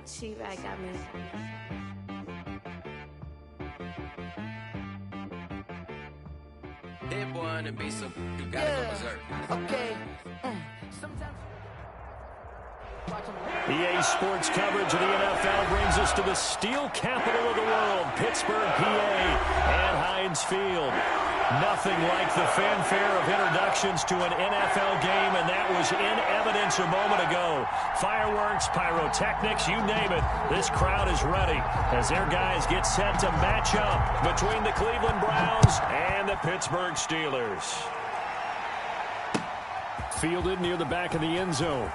cheap. I got me. Hit one and be some. You gotta go berserk. Okay. Sometimes. EA Sports coverage of the NFL brings us to the steel capital of the world, Pittsburgh, PA, and Heinz Field. Nothing like the fanfare of introductions to an NFL game, and that was in evidence a moment ago. Fireworks, pyrotechnics, you name it. This crowd is ready as their guys get set to match up between the Cleveland Browns and the Pittsburgh Steelers. Fielded near the back of the end zone.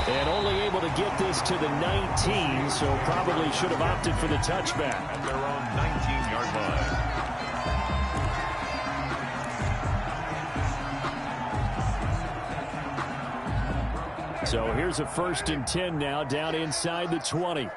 And only able to get this to the 19, so probably should have opted for the touchback. At their own 19-yard line. So here's a 1st and 10 now, down inside the 20.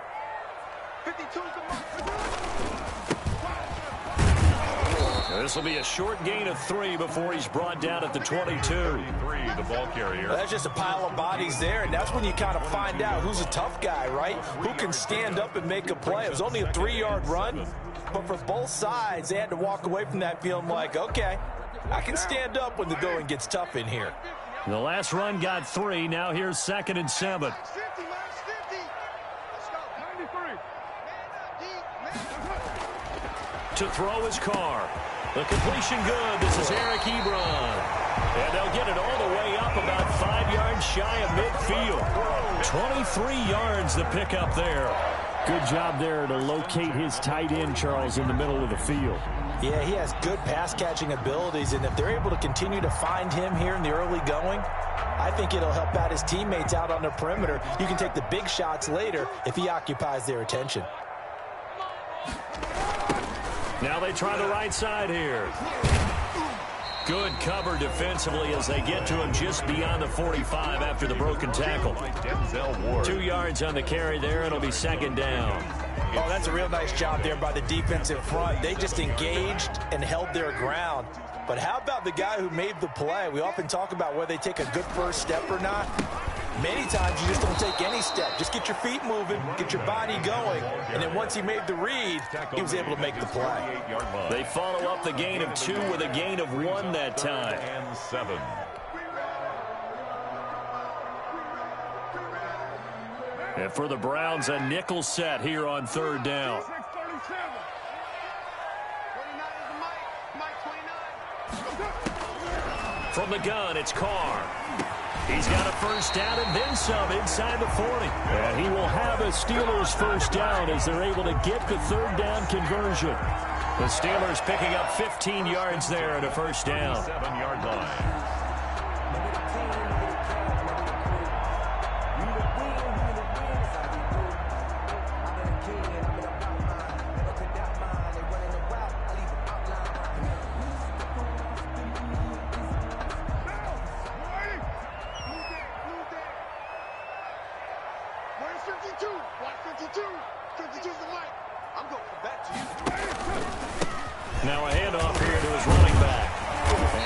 This will be a short gain of 3 before he's brought down at the 22. 33, the ball carrier. Well, that's just a pile of bodies there, and that's when you kind of find out who's a tough guy, right? Who can stand up and make a play. It was only a 3-yard run, but for both sides, they had to walk away from that feeling like, okay, I can stand up when the going gets tough in here. The last run got 3. Now here's 2nd and 7. To throw his car. The completion good. This is Eric Ebron. And they'll get it all the way up about 5 yards shy of midfield. 23 yards the pickup there. Good job there to locate his tight end, Charles, in the middle of the field. Yeah, he has good pass-catching abilities, and if they're able to continue to find him here in the early going, I think it'll help out his teammates out on the perimeter. You can take the big shots later if he occupies their attention. Now they try the right side here. Good cover defensively as they get to him just beyond the 45 after the broken tackle. 2 yards on the carry there. It'll be 2nd down. Oh, that's a real nice job there by the defensive front. They just engaged and held their ground. But how about the guy who made the play? We often talk about whether they take a good first step or not. Many times you just don't take any step. Just get your feet moving, get your body going, and then once he made the read, he was able to make the play. They follow up the gain of 2 with a gain of 1 that time. And 7. And for the Browns, a nickel set here on 3rd down. From the gun, it's Carr. He's got a 1st down and then some inside the 40. And he will have a Steelers 1st down as they're able to get the 3rd down conversion. The Steelers picking up 15 yards there at a 1st down. 7-yard line. Now a handoff here to his running back.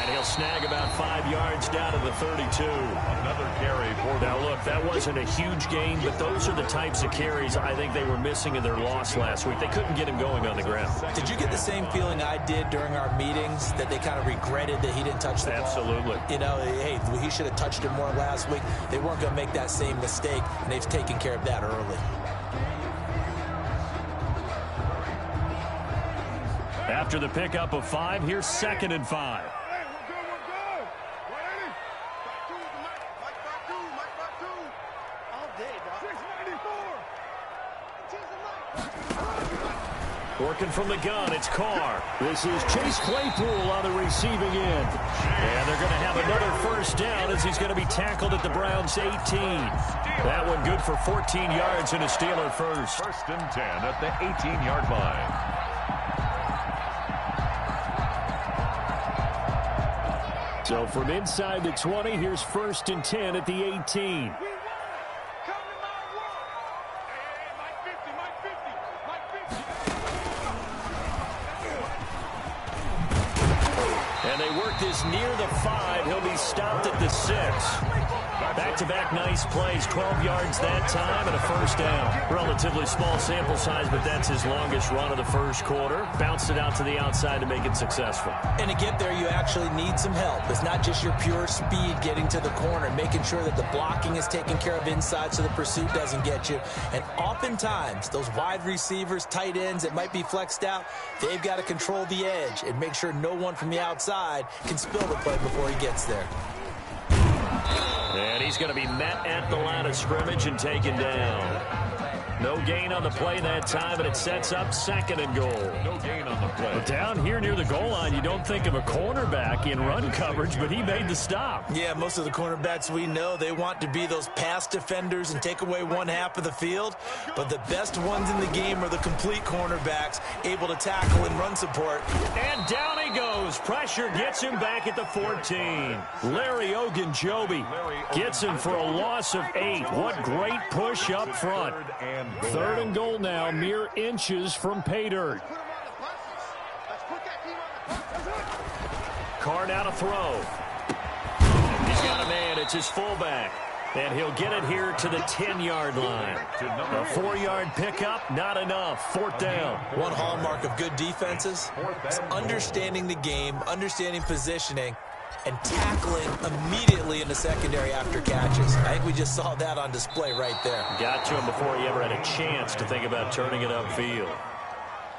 And he'll snag about 5 yards down to the 32. Another carry for Now look, that wasn't a huge gain, but those are the types of carries I think they were missing in their loss last week. They couldn't get him going on the ground. Did you get the same feeling I did during our meetings, that they kind of regretted that he didn't touch the ball? Absolutely. You know, hey, he should have touched it more last week. They weren't going to make that same mistake, and they've taken care of that early. After the pickup of 5, here's 2nd and 5. Working from the gun, it's Carr. This is Chase Claypool on the receiving end. And they're going to have another 1st down as he's going to be tackled at the Browns' 18. That one good for 14 yards and a Steeler 1st. 1st and 10 at the 18-yard line. So from inside the 20, here's 1st and 10 at the 18. And they work this near the 5. 5. He'll be stopped at the 6. Back-to-back nice plays, 12 yards that time and a first down. Relatively small sample size, but that's his longest run of the first quarter. Bounced it out to the outside to make it successful. And to get there, you actually need some help. It's not just your pure speed getting to the corner, making sure that the blocking is taken care of inside so the pursuit doesn't get you. And oftentimes, those wide receivers, tight ends that might be flexed out, they've got to control the edge and make sure no one from the outside can spill the play before he gets there. And he's going to be met at the line of scrimmage and taken down. No gain on the play that time, and it sets up 2nd and goal. No gain on the play. But down here near the goal line, you don't think of a cornerback in run coverage, but he made the stop. Yeah, most of the cornerbacks we know, they want to be those pass defenders and take away one half of the field. But the best ones in the game are the complete cornerbacks, able to tackle and run support. And down he goes. Pressure gets him back at the 14. Larry Ogunjobi gets him for a loss of 8. What great push up front. 3rd and goal now, mere inches from pay dirt. Carr now to throw. He's got a man. It's his fullback. And he'll get it here to the 10-yard line. A 4-yard pickup, not enough. 4th down. One hallmark of good defenses is understanding the game, understanding positioning, and tackling immediately in the secondary after catches. I think we just saw that on display right there. Got to him before he ever had a chance to think about turning it upfield.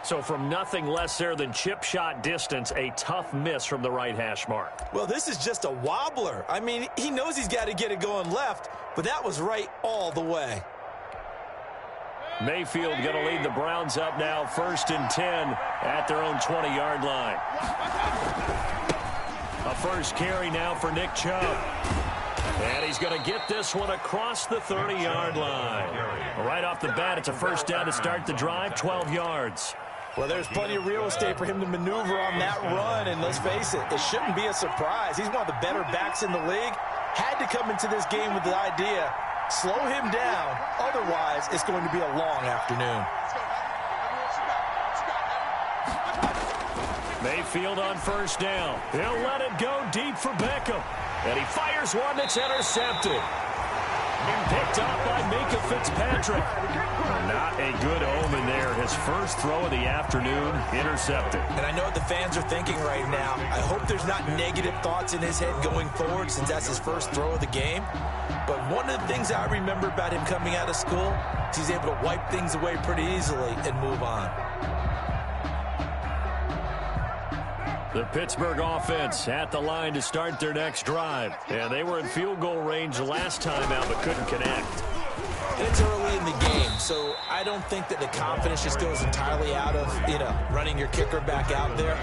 So from nothing less there than chip shot distance, a tough miss from the right hash mark. Well, this is just a wobbler. I mean, he knows he's got to get it going left, but that was right all the way. Mayfield going to lead the Browns up now, 1st and 10 at their own 20-yard line. A first carry now for Nick Chubb. And he's going to get this one across the 30-yard line. Right off the bat, it's a first down to start the drive, 12 yards. Well, there's plenty of real estate for him to maneuver on that run, and let's face it, it shouldn't be a surprise. He's one of the better backs in the league. Had to come into this game with the idea, slow him down, otherwise it's going to be a long afternoon. Mayfield on first down. He'll let it go deep for Beckham. And he fires one that's intercepted. Picked up by Minka Fitzpatrick. Not a good omen there. His first throw of the afternoon, intercepted. And I know what the fans are thinking right now. I hope there's not negative thoughts in his head going forward since that's his first throw of the game. But one of the things I remember about him coming out of school is he's able to wipe things away pretty easily and move on. The Pittsburgh offense at the line to start their next drive. And they were in field goal range last time out but couldn't connect. And it's early in the game, so I don't think that the confidence just goes entirely out of, running your kicker back out there.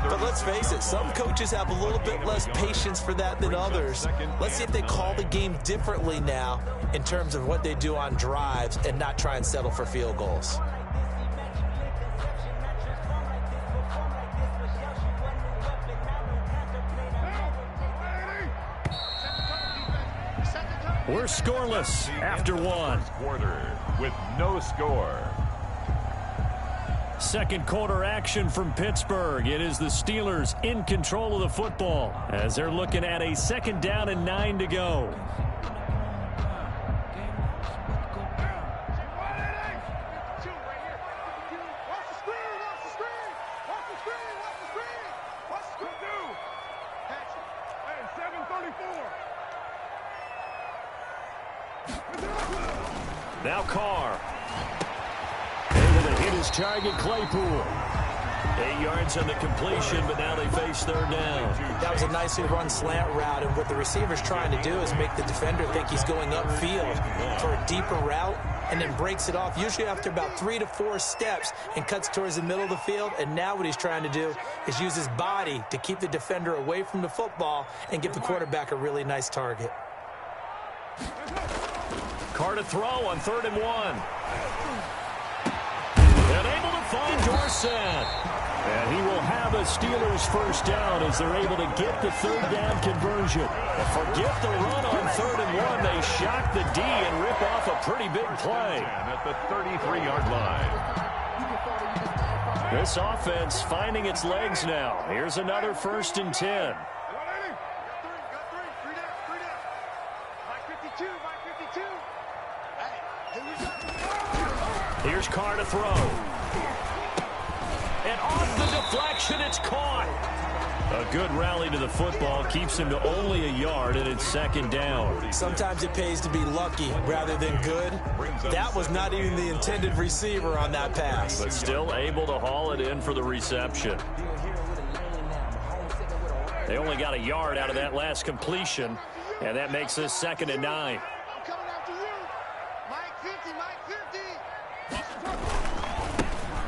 But let's face it, some coaches have a little bit less patience for that than others. Let's see if they call the game differently now in terms of what they do on drives and not try and settle for field goals. We're scoreless after one. Quarter with no score. Second quarter action from Pittsburgh. It is the Steelers in control of the football as they're looking at a 2nd down and 9 to go. Now Carr. Able to hit his target, Claypool. 8 yards on the completion, but now they face 3rd down. That was a nicely run slant route, and what the receiver's trying to do is make the defender think he's going upfield for a deeper route and then breaks it off, usually after about 3 to 4 steps, and cuts towards the middle of the field. And now what he's trying to do is use his body to keep the defender away from the football and give the quarterback a really nice target. Carr to throw on 3rd and 1. And able to find Dorsett. And he will have a Steelers first down as they're able to get the 3rd down conversion. And forget the run on 3rd and 1. They shock the D and rip off a pretty big play. At the 33-yard line. This offense finding its legs now. Here's another 1st and 10. Here's Carr to throw. And off the deflection, it's caught. A good rally to the football keeps him to only a yard, and it's second down. Sometimes it pays to be lucky rather than good. That was not even the intended receiver on that pass. But still able to haul it in for the reception. They only got a yard out of that last completion, and that makes this 2nd and 9.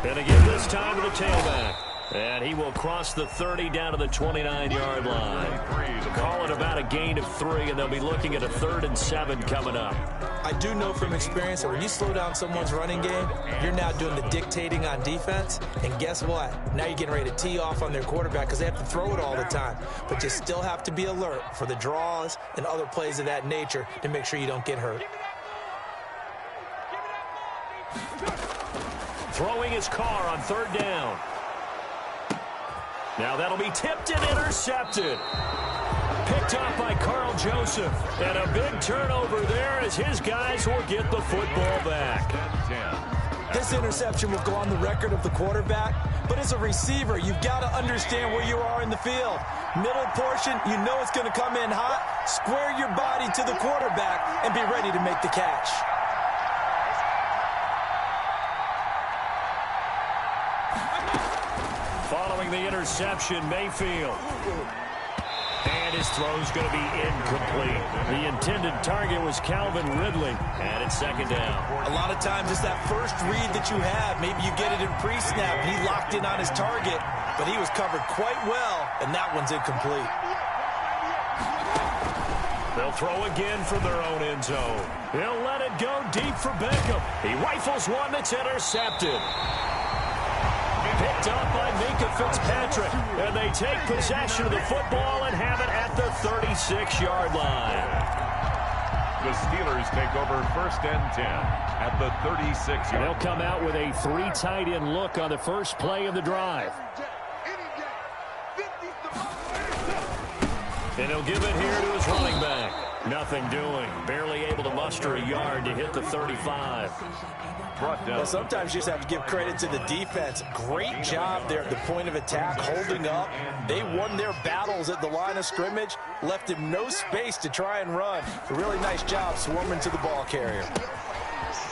And again this time to the tailback. And he will cross the 30 down to the 29-yard line. Call it about a gain of 3, and they'll be looking at a 3rd and 7 coming up. I do know from experience that when you slow down someone's running game, you're now doing the dictating on defense. And guess what? Now you're getting ready to tee off on their quarterback because they have to throw it all the time. But you still have to be alert for the draws and other plays of that nature to make sure you don't get hurt. Throwing his Carr on 3rd down. Now that'll be tipped and intercepted. Picked up by Carl Joseph. And a big turnover there as his guys will get the football back. This interception will go on the record of the quarterback, but as a receiver, you've got to understand where you are in the field. Middle portion, you know it's going to come in hot. Square your body to the quarterback and be ready to make the catch. Following the interception, Mayfield. And his throw's going to be incomplete. The intended target was Calvin Ridley, and it's 2nd down. A lot of times it's that first read that you have. Maybe you get it in pre-snap, and he locked in on his target, but he was covered quite well, and that one's incomplete. They'll throw again from their own end zone. He'll let it go deep for Beckham. He rifles one that's intercepted. Picked up by Minka Fitzpatrick, and they take possession of the football and have it at the 36-yard line. The Steelers take over 1st and 10 at the 36-yard line. They'll come out with a 3 tight end look on the first play of the drive. And he'll give it here to his running back. Nothing doing. Barely able to muster a yard to hit the 35. Well, sometimes you just have to give credit to the defense. Great job there at the point of attack, holding up. They won their battles at the line of scrimmage, left him no space to try and run. A really nice job swarming to the ball carrier.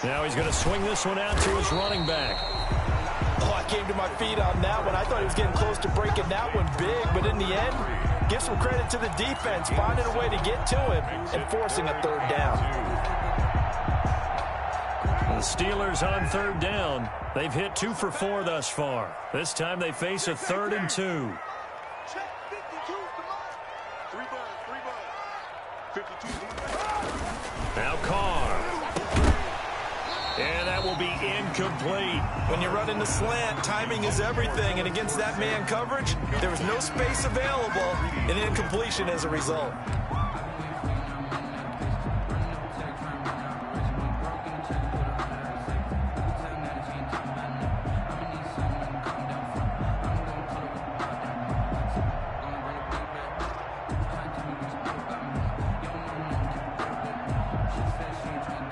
Now he's going to swing this one out to his running back. Oh, I came to my feet on that one. I thought he was getting close to breaking that one big, but in the end, give some credit to the defense, finding a way to get to him and forcing a 3rd down. The Steelers on 3rd down. They've hit 2 for 4 thus far. This time they face a 3rd and 2. Now Carr. And that will be incomplete. When you're running the slant, timing is everything. And against that man coverage, there was no space available. An incompletion as a result.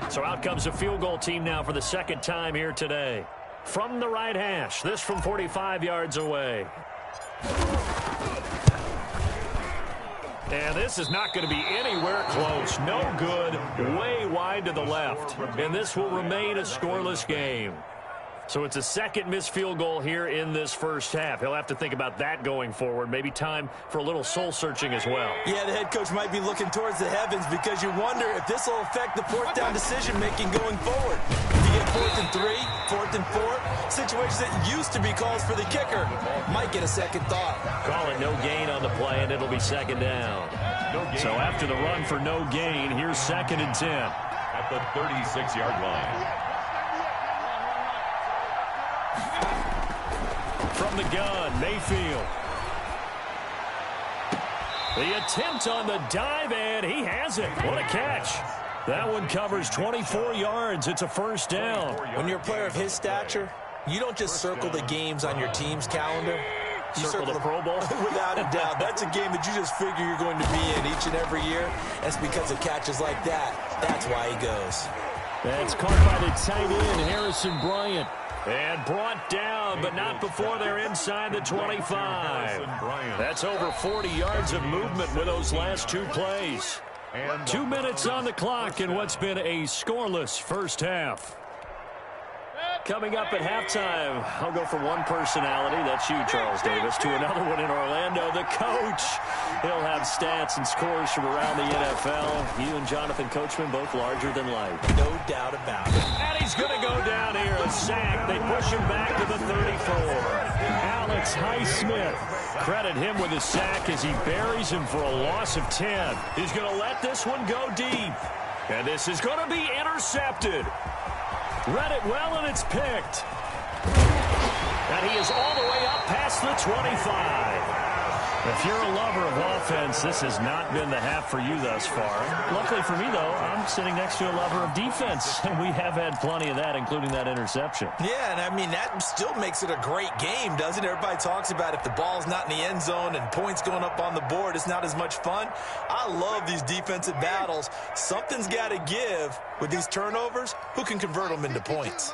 So out comes a field goal team now for the 2nd time here today. From the right hash, this from 45 yards away. And this is not going to be anywhere close. No good, way wide to the left. And this will remain a scoreless game. So it's a 2nd missed field goal here in this first half. He'll have to think about that going forward. Maybe time for a little soul-searching as well. Yeah, the head coach might be looking towards the heavens because you wonder if this will affect the 4th down decision-making going forward. If you get 4th and 3, 4th and 4, situations that used to be calls for the kicker might get a second thought. Call it no gain on the play, and it'll be 2nd down. So after the run for no gain, here's 2nd and 10. At the 36-yard line. From the gun, Mayfield. The attempt on the dive, and he has it. What a catch. That one covers 24 yards. It's a 1st down. When you're a player of his stature, you don't just circle the games on your team's calendar. You circle the Pro Bowl? Without a doubt. That's a game that you just figure you're going to be in each and every year. That's because of catches like that. That's why he goes. That's caught by the tight end, Harrison Bryant. And brought down, but not before they're inside the 25. That's over 40 yards of movement with those last two plays. 2 minutes on the clock in what's been a scoreless first half. Coming up at halftime, I'll go from one personality, that's you, Charles Davis, to another one in Orlando, the coach. He'll have stats and scores from around the NFL. You and Jonathan Coachman both larger than life. No doubt about it. And he's going to go down here, a sack. They push him back to the 34. Alex Highsmith, credit him with a sack as he buries him for a loss of 10. He's going to let this one go deep. And this is going to be intercepted. Read it well, and it's picked. And he is all the way up past the 25. If you're a lover of offense, this has not been the half for you thus far. Luckily for me, though, I'm sitting next to a lover of defense, and we have had plenty of that, including that interception. Yeah, and I mean, that still makes it a great game, doesn't it? Everybody talks about if the ball's not in the end zone and points going up on the board, it's not as much fun. I love these defensive battles. Something's got to give with these turnovers. Who can convert them into points?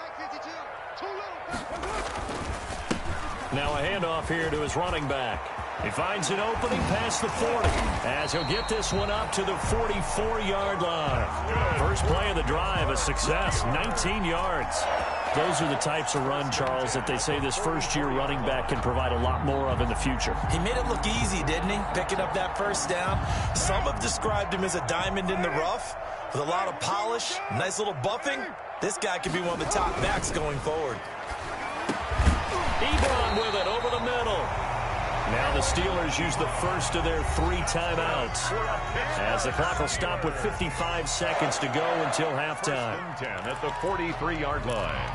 Now a handoff here to his running back. He finds an opening past the 40 as he'll get this one up to the 44-yard line. First play of the drive, a success, 19 yards. Those are the types of run, Charles, that they say this first-year running back can provide a lot more of in the future. He made it look easy, didn't he? Picking up that first down. Some have described him as a diamond in the rough with a lot of polish, nice little buffing. This guy could be one of the top backs going forward. Ebron with it over the middle. Now the Steelers use the first of their 3 timeouts as the clock will stop with 55 seconds to go until halftime. 10 at the 43-yard line.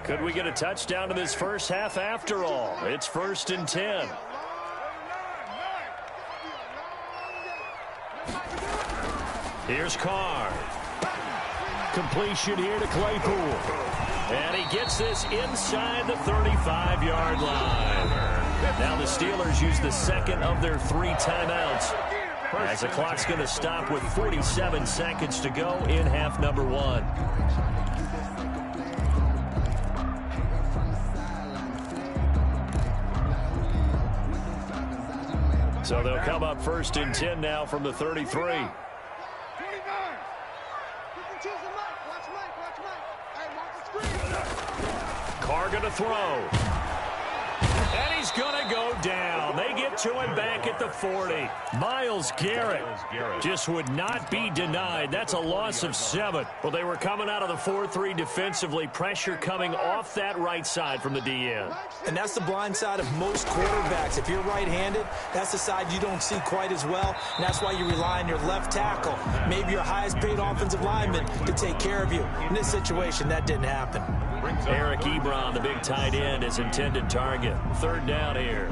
Could we get a touchdown to this first half after all? It's 1st and 10. Here's Carr. Completion here to Claypool. And he gets this inside the 35-yard line. Now the Steelers use the second of their 3 timeouts as the clock's going to stop with 47 seconds to go in half number 1. So they'll come up 1st and 10 now from the 33. Carr going to throw. And he's going to go down. They get to him back at the 40. Myles Garrett just would not be denied. That's a loss of 7. Well, they were coming out of the 4-3 defensively. Pressure coming off that right side from the DN. And that's the blind side of most quarterbacks. If you're right-handed, that's the side you don't see quite as well. And that's why you rely on your left tackle, maybe your highest-paid offensive lineman, to take care of you. In this situation, that didn't happen. Eric Ebron, the big tight end, is intended target. 3rd down here.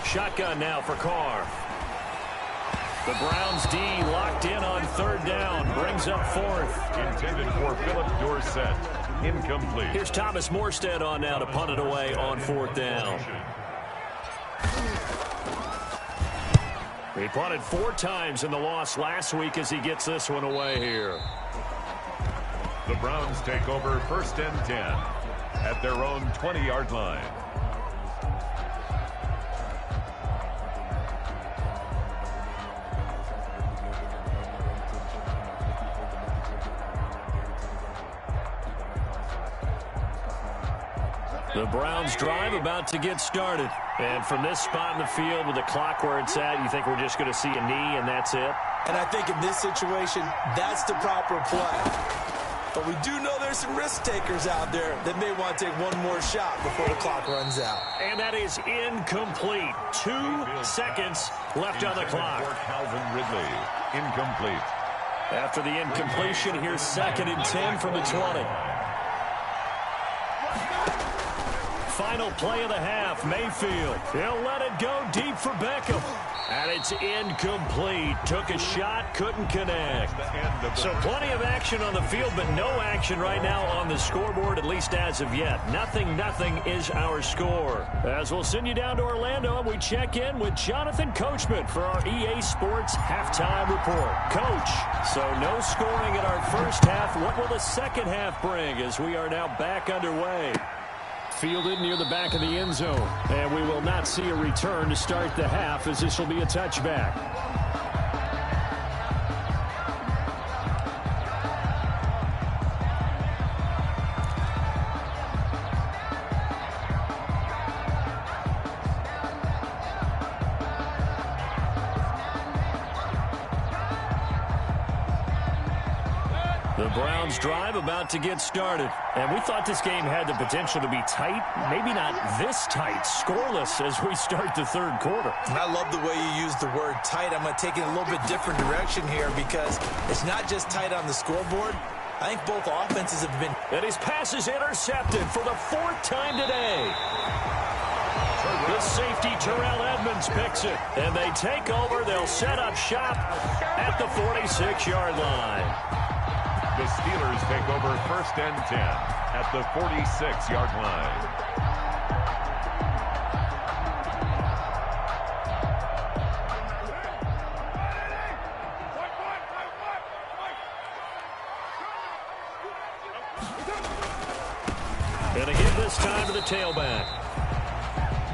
Shotgun now for Carr. The Browns D locked in on 3rd down. Brings up 4th. Intended for Philip Dorsett. Incomplete. Here's Thomas Morstead on now to punt it away on 4th down. He punted 4 times in the loss last week as he gets this one away here. The Browns take over 1st and 10 at their own 20-yard line. The Browns drive about to get started. And from this spot in the field with the clock where it's at, you think we're just going to see a knee and that's it? And I think in this situation, that's the proper play. But we do know there's some risk takers out there that may want to take one more shot before the clock runs out. And that is incomplete. 2 seconds left on the clock. Calvin Ridley, incomplete. After the incompletion, here's 2nd and 10 from the 20. Final play of the half, Mayfield. He'll let it go deep for Beckham. And it's incomplete. Took a shot, couldn't connect. So plenty of action on the field, but no action right now on the scoreboard, at least as of yet. 0-0 is our score. As we'll send you down to Orlando, and we check in with Jonathan Coachman for our EA Sports Halftime Report. Coach, so no scoring in our first half. What will the second half bring as we are now back underway? Fielded near the back of the end zone. And we will not see a return to start the half, as this will be a touchback. The Browns drive about to get started. And we thought this game had the potential to be tight. Maybe not this tight, scoreless as we start the third quarter. And I love the way you use the word tight. I'm going to take it a little bit different direction here because it's not just tight on the scoreboard. I think both offenses have been. And his pass is intercepted for the 4th time today. The safety, Terrell Edmonds, picks it. And they take over. They'll set up shop at the 46-yard line. The Steelers take over 1st and 10 at the 46-yard line. And again this time to the tailback.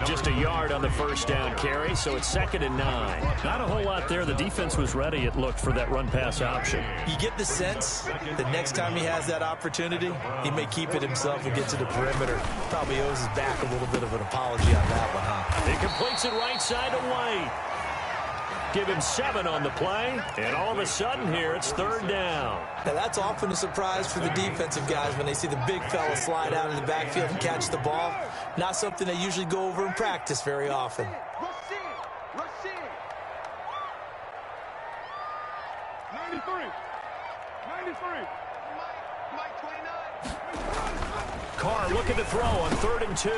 Just a yard on the first down carry, so it's 2nd and 9. Not a whole lot there. The defense was ready, it looked, for that run-pass option. You get the sense that next time he has that opportunity, he may keep it himself and get to the perimeter. Probably owes his back a little bit of an apology on that one, huh? He completes it right side to White. Give him 7 on the play, and all of a sudden here it's 3rd down. Now that's often a surprise for the defensive guys when they see the big fella slide out in the backfield and catch the ball. Not something they usually go over in practice very often. Carr looking to throw on 3rd and 2.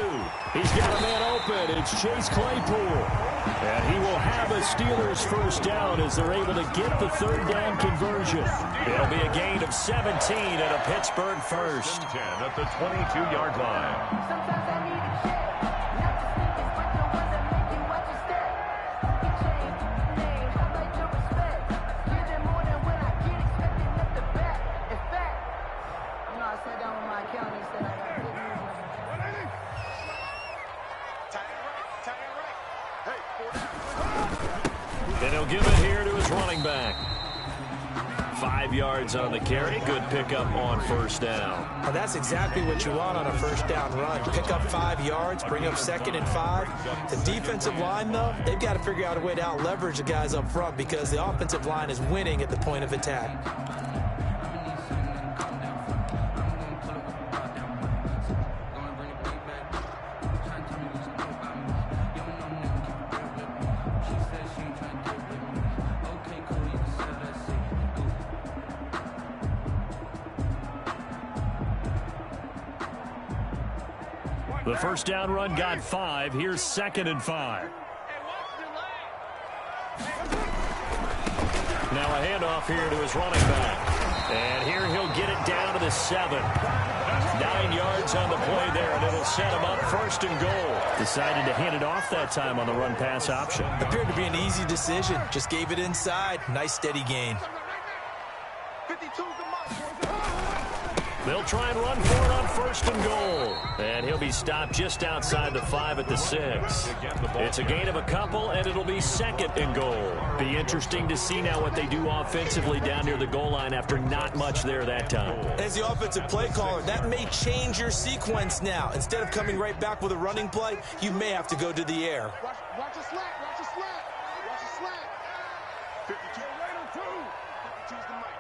He's got a man open. It's Chase Claypool. And he will have a Steelers first down as they're able to get the 3rd down conversion. It'll be a gain of 17 and a Pittsburgh first. 10 at the 22-yard line. Sometimes I need a check. Not the sneakers, but the ones that make you watch your step. You change your name, I like your respect. Give it more than when I get expected at the back. In fact, I sat down with my accountant and said I got good news. And he'll give it here to his running back. 5 yards on the carry. Good pickup on first down. Well, that's exactly what you want on a first down run. Pick up 5 yards, bring up 2nd and 5. The defensive line, though, they've got to figure out a way to out-leverage the guys up front because the offensive line is winning at the point of attack. The first down run got 5. Here's 2nd and 5. Now a handoff here to his running back. And here he'll get it down to the 7. 9 yards on the play there, and it'll set him up 1st and goal. Decided to hand it off that time on the run-pass option. Appeared to be an easy decision. Just gave it inside. Nice steady gain. They'll try and run for it on 1st and goal. And he'll be stopped just outside the 5 at the 6. It's a gain of a couple, and it'll be 2nd and goal. Be interesting to see now what they do offensively down near the goal line after not much there that time. As the offensive play caller, that may change your sequence now. Instead of coming right back with a running play, you may have to go to the air. Watch the slack, watch the slack, watch the slack. 52, right on 2. 52's the mic.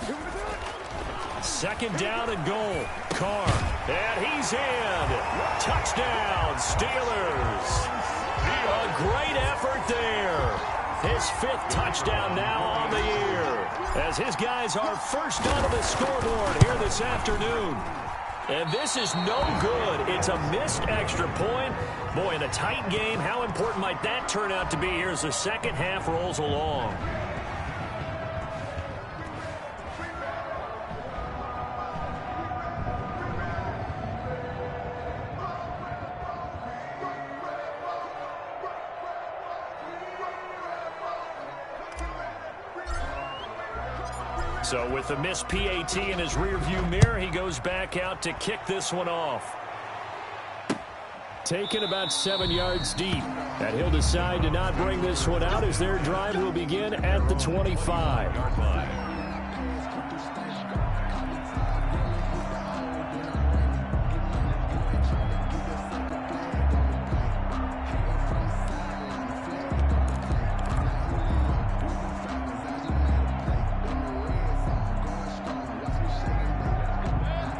Here we go. Second down and goal. Carr. And he's in. Touchdown, Steelers. A great effort there. His 5th touchdown now on the year, as his guys are first on the scoreboard here this afternoon. And this is no good. It's a missed extra point. Boy, in a tight game, how important might that turn out to be here as the second half rolls along? So with the missed PAT in his rearview mirror, he goes back out to kick this one off. Taken about 7 yards deep. And he'll decide to not bring this one out as their drive will begin at the 25-yard line.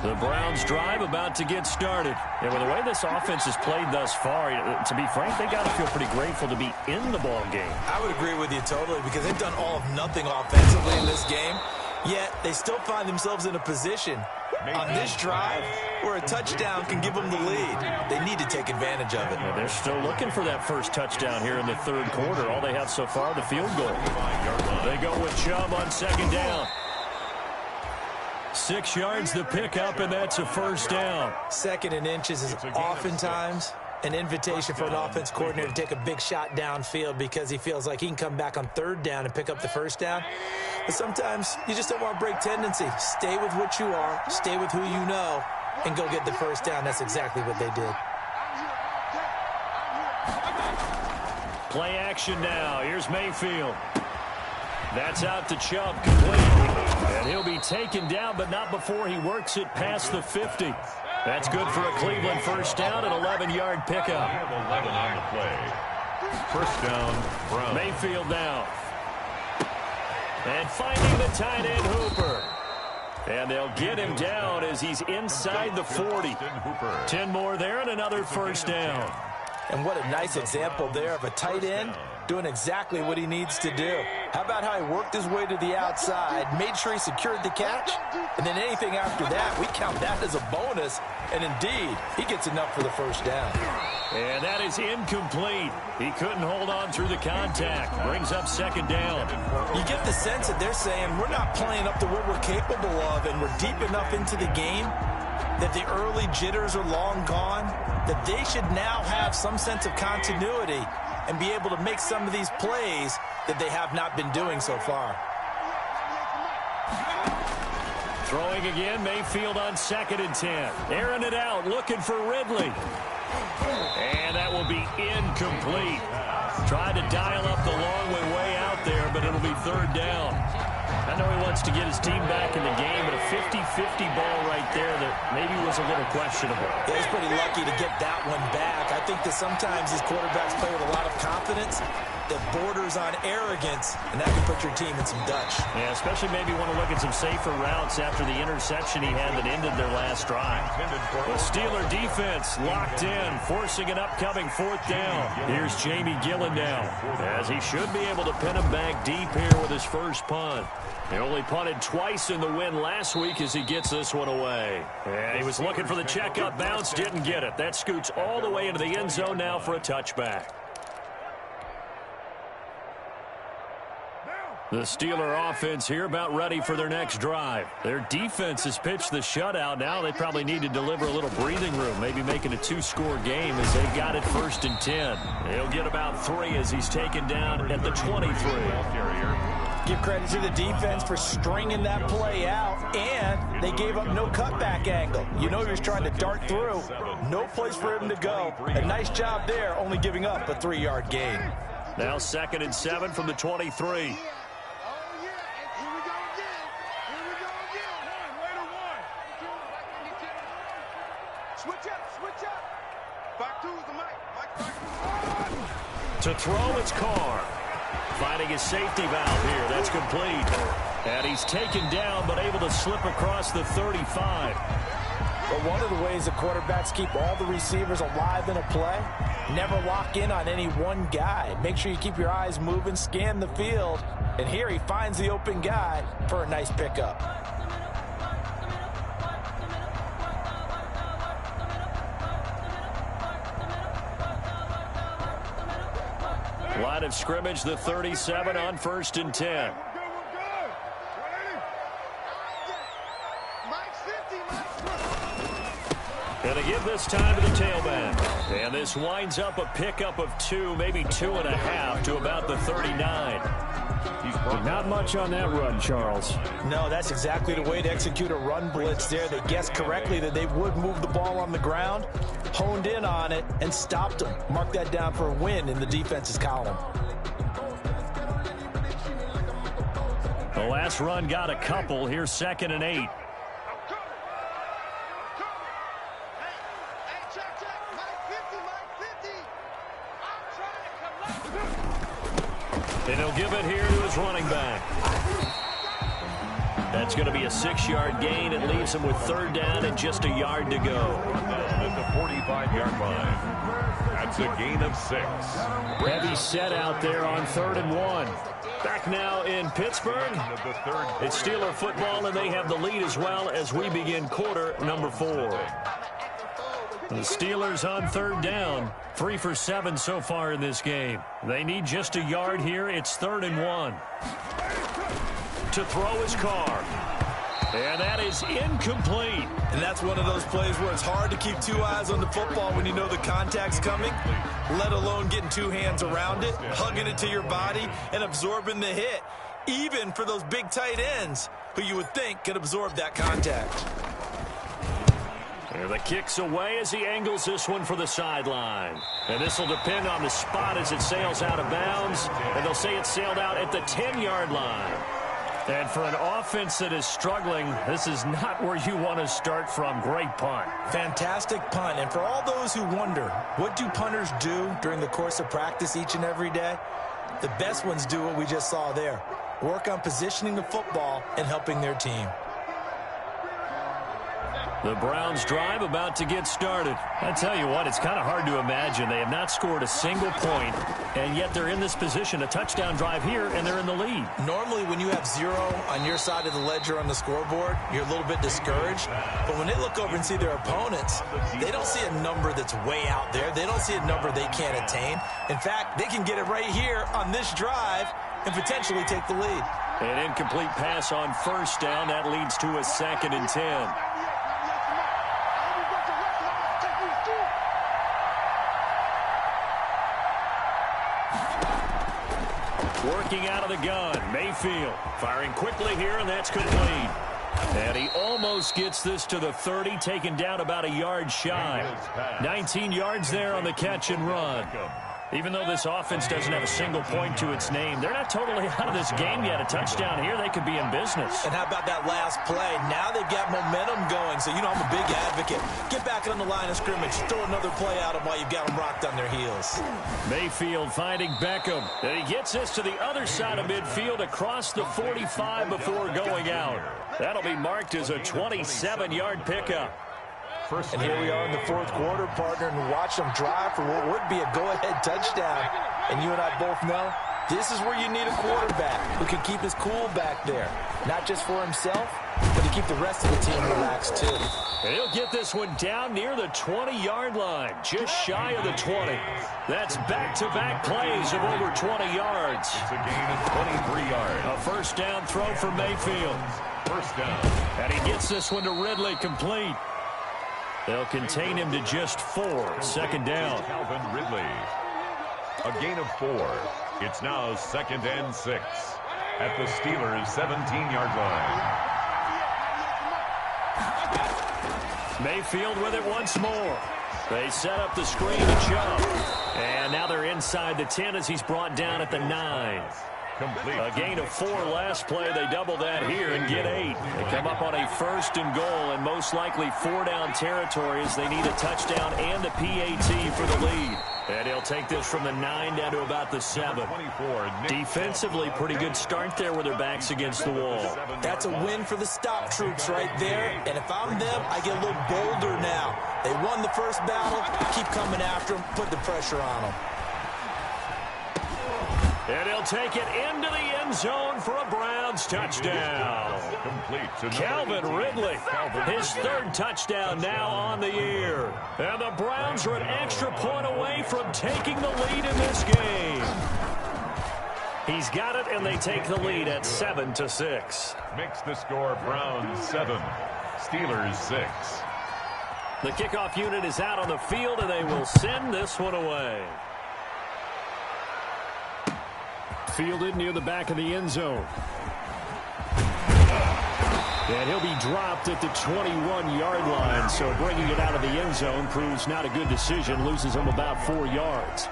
The Browns drive about to get started. And with the way this offense has played thus far, to be frank, they got to feel pretty grateful to be in the ball game. I would agree with you totally, because they've done all of nothing offensively in this game, yet they still find themselves in a position on this drive where a touchdown can give them the lead. They need to take advantage of it. Yeah, they're still looking for that first touchdown here in the third quarter. All they have so far, the field goal. They go with Chubb on second down. 6 yards the pickup, and that's a first down. 2nd and inches is oftentimes an invitation for an offense coordinator to take a big shot downfield because he feels like he can come back on 3rd down and pick up the first down. But sometimes you just don't want to break tendency. Stay with what you are, stay with who you know, and go get the first down. That's exactly what they did. Play action now. Here's Mayfield. That's out to Chubb, complete. And he'll be taken down, but not before he works it past the 50. That's good for a Cleveland first down, an 11-yard pickup. 11 on the play. First down, Browns. Mayfield now. And finding the tight end, Hooper. And they'll get him down as he's inside the 40. 10 more there and another first down. And what a nice example there of a tight end doing exactly what he needs to do. How about how he worked his way to the outside, made sure he secured the catch, and then anything after that, we count that as a bonus, and indeed, he gets enough for the first down. And that is incomplete. He couldn't hold on through the contact. Brings up second down. You get the sense that they're saying we're not playing up to what we're capable of, and we're deep enough into the game that the early jitters are long gone, that they should now have some sense of continuity and be able to make some of these plays that they have not been doing so far. Throwing again, Mayfield on 2nd and 10. Airing it out, looking for Ridley. And that will be incomplete. Tried to dial up the long way out there, but it'll be 3rd down. I know he wants to get his team back in the game, but a 50-50 ball right there that maybe was a little questionable. Yeah, he's pretty lucky to get that one back. I think that sometimes these quarterbacks play with a lot of confidence that borders on arrogance, and that can put your team in some Dutch. Yeah, especially maybe want to look at some safer routes after the interception he had that ended their last drive. The Steeler defense locked in, forcing an upcoming 4th down. Here's Jamie Gillen now, as he should be able to pin him back deep here with his first punt. He only punted twice in the win last week as he gets this one away. And he was looking for the checkup bounce, didn't get it. That scoots all the way into the end zone now for a touchback. The Steeler offense here about ready for their next drive. Their defense has pitched the shutout. Now they probably need to deliver a little breathing room, maybe making a 2-score game as they got it 1st and 10. He'll get about 3 as he's taken down at the 23. Give credit to the defense for stringing that play out, and they gave up no cutback angle. You know he was trying to dart through. No place for him to go. A nice job there, only giving up a 3-yard gain. Now 2nd and 7 from the 23. To throw, it's Carr. Finding his safety valve here. That's complete. And he's taken down, but able to slip across the 35. But one of the ways the quarterbacks keep all the receivers alive in a play, never lock in on any one guy. Make sure you keep your eyes moving, scan the field. And here he finds the open guy for a nice pickup. Line of scrimmage, the 37 on 1st and 10. Going to give this time to the tailback. And this winds up a pickup of 2, maybe 2.5 to about the 39. Not much on that run, Charles. No, that's exactly the way to execute a run blitz there. They guessed correctly that they would move the ball on the ground, honed in on it, and stopped them. Mark that down for a win in the defense's column. The last run got a couple. Here's 2nd and 8. And he'll give it here to his running back. That's going to be a 6-yard gain. It leaves him with 3rd down and just a yard to go. At the 45-yard line. That's a gain of 6. Heavy set out there on 3rd and 1. Back now in Pittsburgh. It's Steeler football, and they have the lead as well as we begin quarter number 4. The Steelers on 3rd down. 3 for 7 so far in this game. They need just a yard here. It's 3rd and 1. To throw his car. And that is incomplete. And that's one of those plays where it's hard to keep 2 eyes on the football when you know the contact's coming, let alone getting 2 hands around it, hugging it to your body, and absorbing the hit, even for those big tight ends who you would think could absorb that contact. And the kick's away as he angles this one for the sideline. And this will depend on the spot as it sails out of bounds. And they'll say it sailed out at the 10-yard line. And for an offense that is struggling, this is not where you want to start from. Great punt. Fantastic punt. And for all those who wonder, what do punters do during the course of practice each and every day? The best ones do what we just saw there. Work on positioning the football and helping their team. The Browns drive about to get started. I tell you what, it's kind of hard to imagine. They have not scored a single point, and yet they're in this position, a touchdown drive here, and they're in the lead. Normally, when you have 0 on your side of the ledger on the scoreboard, you're a little bit discouraged. But when they look over and see their opponents, they don't see a number that's way out there. They don't see a number they can't attain. In fact, they can get it right here on this drive and potentially take the lead. An incomplete pass on 1st down. That leads to a 2nd and 10. Working out of the gun, Mayfield firing quickly here, and that's complete. And he almost gets this to the 30, taken down about a yard shy. 19 yards there on the catch and run. Even though this offense doesn't have a single point to its name, they're not totally out of this game yet. A touchdown here, they could be in business. And how about that last play? Now they've got momentum going, so you know I'm a big advocate. Get back on the line of scrimmage. Throw another play at them while you've got them rocked on their heels. Mayfield finding Beckham. And he gets this to the other side of midfield across the 45 before going out. That'll be marked as a 27-yard pickup. And here we are in the 4th quarter, partner, and watch them drive for what would be a go-ahead touchdown. And you and I both know this is where you need a quarterback who can keep his cool back there. Not just for himself, but to keep the rest of the team relaxed, too. And he'll get this one down near the 20-yard line, just shy of the 20. That's back-to-back plays of over 20 yards. It's a gain of 23 yards. A 1st down throw for Mayfield. 1st down. And he gets this one to Ridley, complete. They'll contain him to just 4. 2nd down. Calvin Ridley. A gain of 4. It's now 2nd and 6 at the Steelers' 17-yard line. Mayfield with it once more. They set up the screen to jump. And now they're inside the 10 as he's brought down at the 9. Complete. A gain of 4 last play. They double that here and get 8. They come up on a 1st and goal and most likely 4-down territory as they need a touchdown and a PAT for the lead. And he'll take this from the 9 down to about the 7. Defensively, pretty good start there with their backs against the wall. That's a win for the stop troops right there. And if I'm them, I get a little bolder now. They won the first battle. Keep coming after them. Put the pressure on them. And he'll take it into the end zone for a Browns touchdown. Calvin Ridley, his 3rd touchdown now on the year. And the Browns are an extra point away from taking the lead in this game. He's got it, and they take the lead at 7-6. Makes the score Browns 7, Steelers 6. The kickoff unit is out on the field, and they will send this one away. Fielded near the back of the end zone. And he'll be dropped at the 21-yard line, so bringing it out of the end zone proves not a good decision, loses him about 4 yards.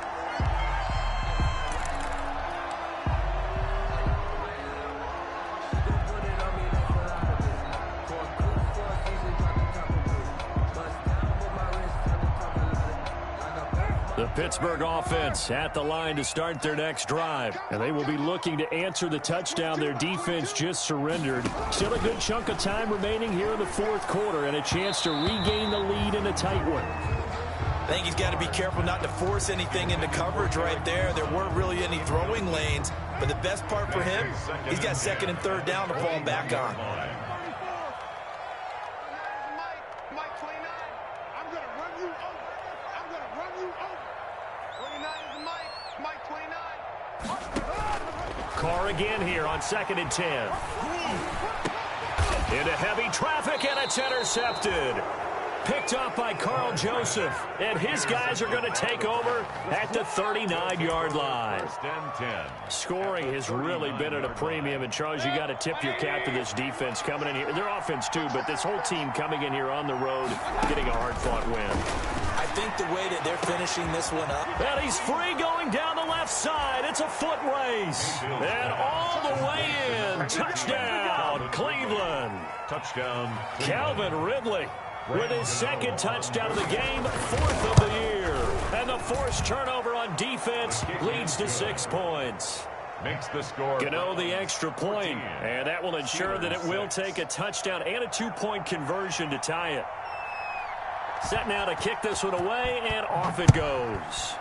The Pittsburgh offense at the line to start their next drive. And they will be looking to answer the touchdown their defense just surrendered. Still a good chunk of time remaining here in the 4th quarter and a chance to regain the lead in a tight one. I think he's got to be careful not to force anything into coverage right there. There weren't really any throwing lanes. But the best part for him, he's got 2nd and 3rd down to fall back on. Carr again here on 2nd and 10. Into heavy traffic, and it's intercepted. Picked up by Carl Joseph, and his guys are going to take over at the 39-yard line. Scoring has really been at a premium, and Charles, you got to tip your cap to this defense coming in here. Their offense too, but this whole team coming in here on the road, getting a hard-fought win. I think the way that they're finishing this one up. And he's free going down the left side. It's a foot race. And all the way in. Touchdown, Cleveland. Touchdown, Calvin Ridley with his 2nd touchdown of the game, 4th of the year. And the forced turnover on defense leads to 6 points. Makes the score. Gano the extra point, and that will ensure that it will take a touchdown and a 2-point conversion to tie it. Set now to kick this one away, and off it goes.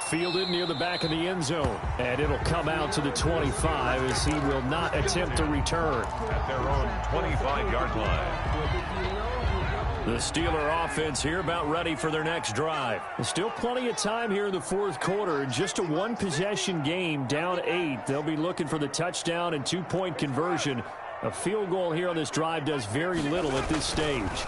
Fielded near the back of the end zone, and it'll come out to the 25 as he will not attempt to return. At their own 25-yard line. The Steeler offense here about ready for their next drive. There's still plenty of time here in the 4th quarter. Just a 1-possession game, down 8. They'll be looking for the touchdown and 2-point conversion. A field goal here on this drive does very little at this stage.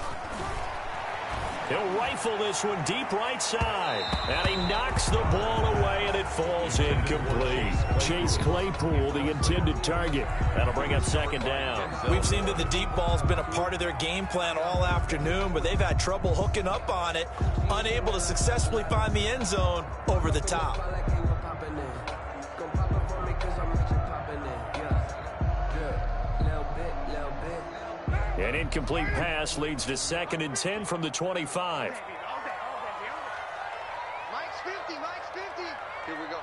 He'll rifle this one deep right side. And he knocks the ball away, and it falls incomplete. Chase Claypool, the intended target. That'll bring up 2nd down. We've seen that the deep ball's been a part of their game plan all afternoon, but they've had trouble hooking up on it, unable to successfully find the end zone over the top. An incomplete pass leads to 2nd and 10 from the 25. Mike's 50, Mike's 50. Here we go.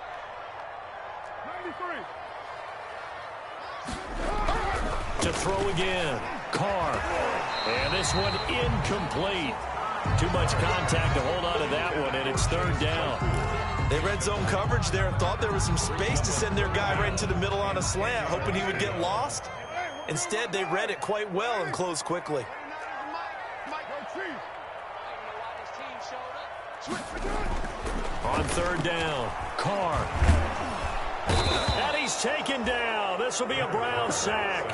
93. To throw again. Carr. And this one incomplete. Too much contact to hold on to that one, and it's 3rd down. They read zone coverage there and thought there was some space to send their guy right into the middle on a slant, hoping he would get lost. Instead, they read it quite well and closed quickly. On 3rd down, Carr. And he's taken down. This will be a Brown sack.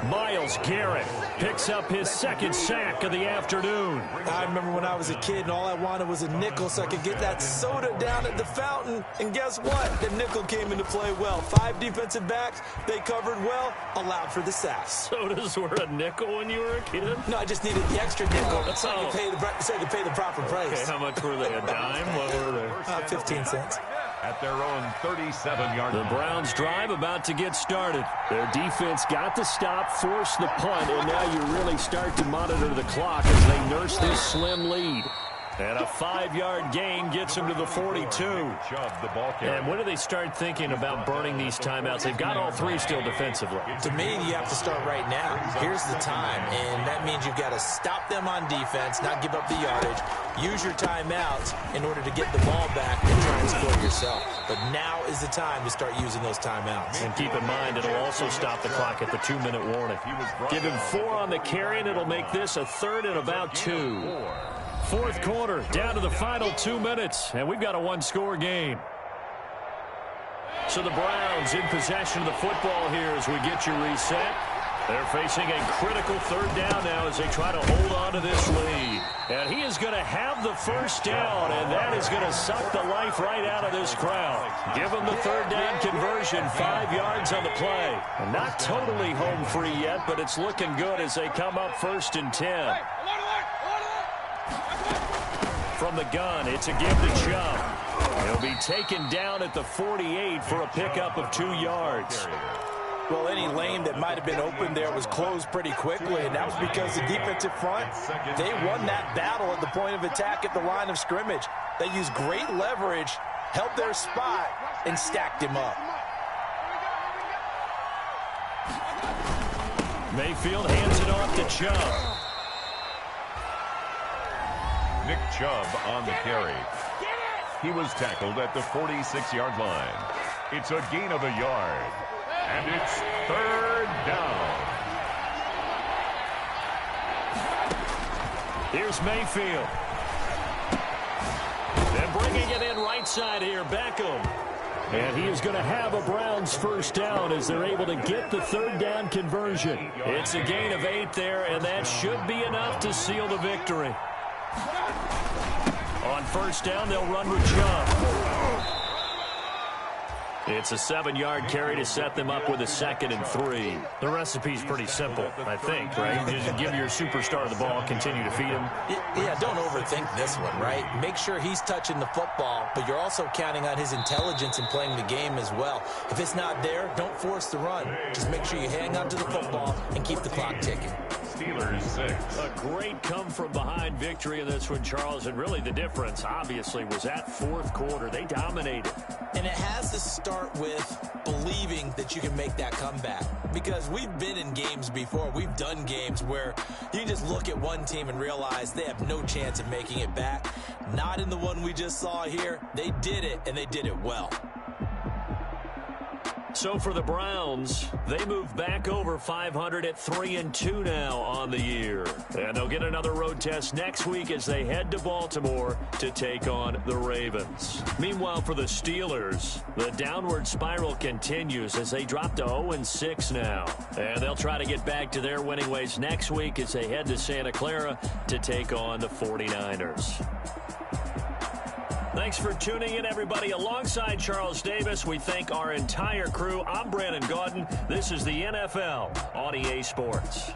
Myles Garrett picks up his 2nd sack of the afternoon. I remember when I was a kid and all I wanted was a nickel so I could get that soda down at the fountain. And guess what? The nickel came into play well. 5 defensive backs. They covered well, allowed for the sack. Sodas were a nickel when you were a kid? No, I just needed the extra nickel. That's so I could pay the proper price. Okay, how much were they? A dime? What were they? 15 cents. At their own 37-yard line. The Browns drive about to get started. Their defense got the stop, forced the punt, and now you really start to monitor the clock as they nurse this slim lead. And a 5-yard gain gets him to the 42. And when do they start thinking about burning these timeouts? They've got all three still defensively. To me, you have to start right now. Here's the time, and that means you've got to stop them on defense, not give up the yardage, use your timeouts in order to get the ball back and try and score yourself. But now is the time to start using those timeouts. And keep in mind, it'll also stop the clock at the 2-minute warning. Give him 4 on the carry, and it'll make this a 3rd and about 2. Fourth quarter, down to the final 2 minutes, and we've got a 1-score game. So the Browns in possession of the football here as we get you reset. They're facing a critical 3rd down now as they try to hold on to this lead. And he is going to have the first down, and that is going to suck the life right out of this crowd. Give them the 3rd down conversion, 5 yards on the play. And not totally home free yet, but it's looking good as they come up 1st and 10. From the gun, it's a give to Chubb. He'll be taken down at the 48 for a pickup of 2 yards. Well, any lane that might have been open there was closed pretty quickly, and that was because the defensive front, they won that battle at the point of attack at the line of scrimmage. They used great leverage, held their spot, and stacked him up. Mayfield hands it off to Chubb. Nick Chubb on the carry. He was tackled at the 46-yard line. It's a gain of a yard. And it's 3rd down. Here's Mayfield. And bringing it in right side here, Beckham. And he is going to have a Browns first down as they're able to get the 3rd down conversion. It's a gain of 8 there, and that should be enough to seal the victory. On first down, they'll run with Chubb. It's a 7-yard carry to set them up with a 2nd and 3. The recipe's pretty simple, I think, right? Just give your superstar the ball, continue to feed him. Yeah, don't overthink this one, right? Make sure he's touching the football, but you're also counting on his intelligence in playing the game as well. If it's not there, don't force the run. Just make sure you hang on to the football and keep the clock ticking. Steelers 6. A great come-from-behind victory in this one, Charles, and really the difference, obviously, was that 4th quarter. They dominated. And it has to start with believing that you can make that comeback. Because we've been in games before. We've done games where you can just look at one team and realize they have no chance of making it back. Not in the one we just saw here. They did it, and they did it well. So for the Browns, they move back over 500 at 3-2 now on the year. And they'll get another road test next week as they head to Baltimore to take on the Ravens. Meanwhile, for the Steelers, the downward spiral continues as they drop to 0-6 now. And they'll try to get back to their winning ways next week as they head to Santa Clara to take on the 49ers. Thanks for tuning in, everybody. Alongside Charles Davis, we thank our entire crew. I'm Brandon Gaudin. This is the NFL on EA Sports.